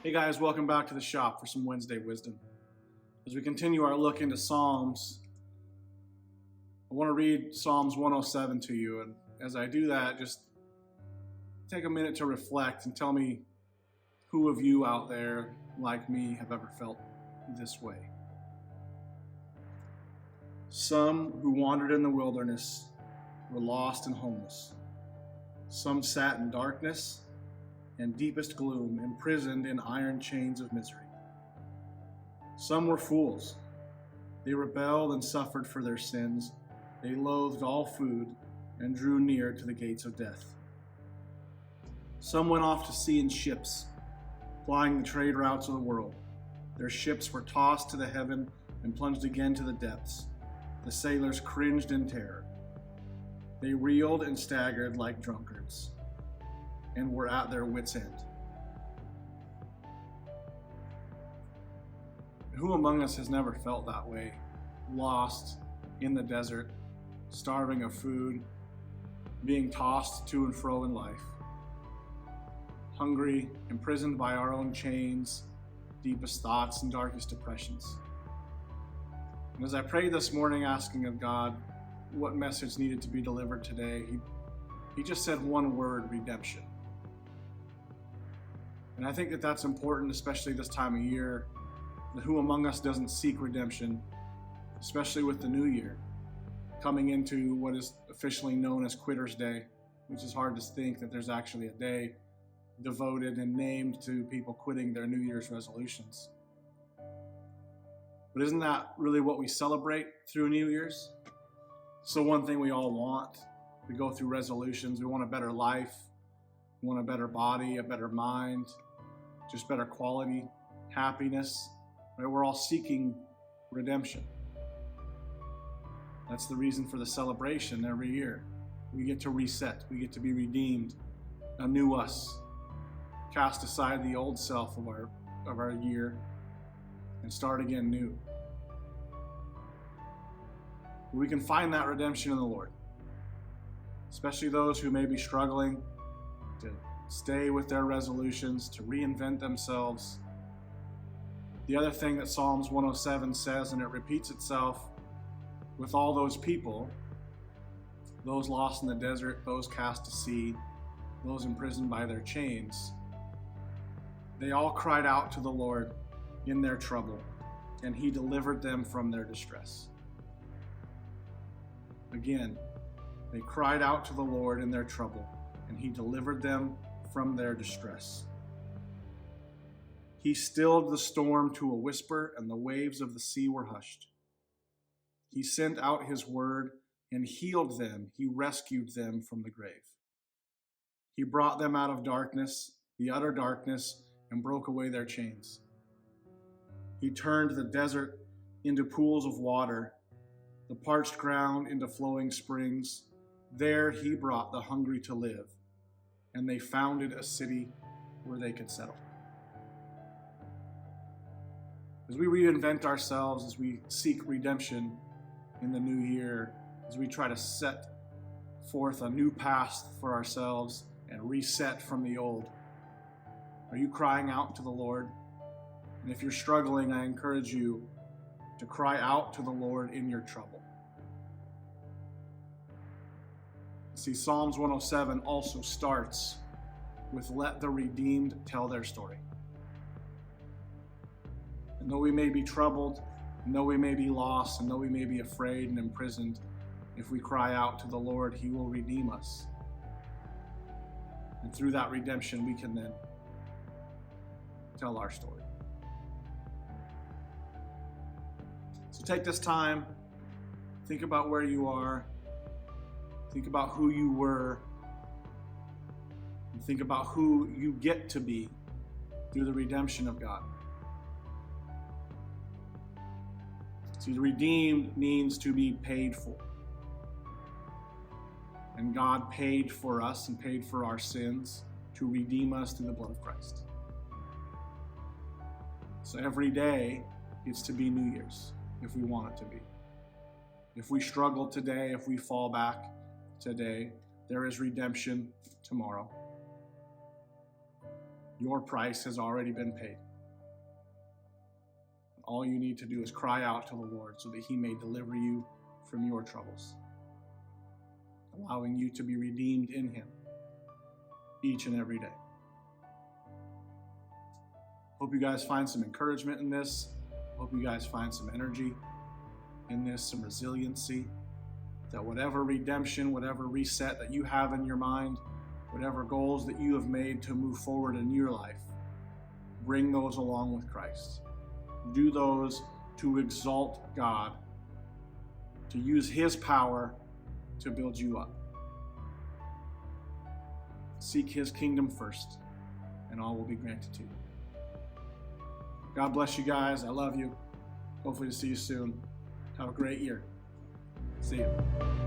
Hey guys, welcome back to the shop for some Wednesday wisdom. As we continue our look into Psalms, I want to read Psalms 107 to you. And as I do that, just take a minute to reflect and tell me who of you out there, like me, have ever felt this way. Some who wandered in the wilderness were lost and homeless. Some sat in darkness and deepest gloom, imprisoned in iron chains of misery. Some were fools. They rebelled and suffered for their sins. They loathed all food and drew near to the gates of death. Some went off to sea in ships, plying the trade routes of the world. Their ships were tossed to the heaven and plunged again to the depths. The sailors cringed in terror. They reeled and staggered like drunkards, and were at their wits' end. Who among us has never felt that way? Lost in the desert, starving of food, being tossed to and fro in life, hungry, imprisoned by our own chains, deepest thoughts, and darkest depressions. And as I prayed this morning, asking of God what message needed to be delivered today, he just said one word: redemption. And I think that that's important, especially this time of year. That who among us doesn't seek redemption, especially with the new year, coming into what is officially known as Quitter's Day, which is hard to think that there's actually a day devoted and named to people quitting their New Year's resolutions. But isn't that really what we celebrate through New Year's? So one thing we all want. We go through resolutions. We want a better life. We want a better body, a better mind, just better quality, happiness. Right? We're all seeking redemption. That's the reason for the celebration every year. We get to reset. We get to be redeemed. A new us. Cast aside the old self of our year and start again new. We can find that redemption in the Lord. Especially those who may be struggling to stay with their resolutions, to reinvent themselves. The other thing that Psalms 107 says, and it repeats itself with all those people, those lost in the desert, those cast to sea, those imprisoned by their chains, they all cried out to the Lord in their trouble, and He delivered them from their distress. Again, they cried out to the Lord in their trouble, and He delivered them from their distress. He stilled the storm to a whisper, and the waves of the sea were hushed. He sent out His word and healed them. He rescued them from the grave. He brought them out of darkness, the utter darkness, and broke away their chains. He turned the desert into pools of water, the parched ground into flowing springs. There He brought the hungry to live, and they founded a city where they could settle. As we reinvent ourselves, as we seek redemption in the new year, as we try to set forth a new path for ourselves and reset from the old, are you crying out to the Lord? And if you're struggling, I encourage you to cry out to the Lord in your trouble. See, Psalms 107 also starts with "Let the redeemed tell their story." And though we may be troubled, and though we may be lost, and though we may be afraid and imprisoned, if we cry out to the Lord, He will redeem us. And through that redemption, we can then tell our story. So take this time, think about where you are, think about who you were, and think about who you get to be through the redemption of God. See, redeemed means to be paid for. And God paid for us and paid for our sins to redeem us through the blood of Christ. So every day gets to be New Year's if we want it to be. If we struggle today, if we fall back today, there is redemption tomorrow. Your price has already been paid. All you need to do is cry out to the Lord so that He may deliver you from your troubles, allowing you to be redeemed in Him each and every day. Hope you guys find some encouragement in this. Hope you guys find some energy in this, some resiliency, that whatever redemption, whatever reset that you have in your mind, whatever goals that you have made to move forward in your life, bring those along with Christ. Do those to exalt God, to use His power to build you up. Seek His kingdom first, and all will be granted to you. God bless you guys. I love you. Hopefully to see you soon. Have a great year. See you.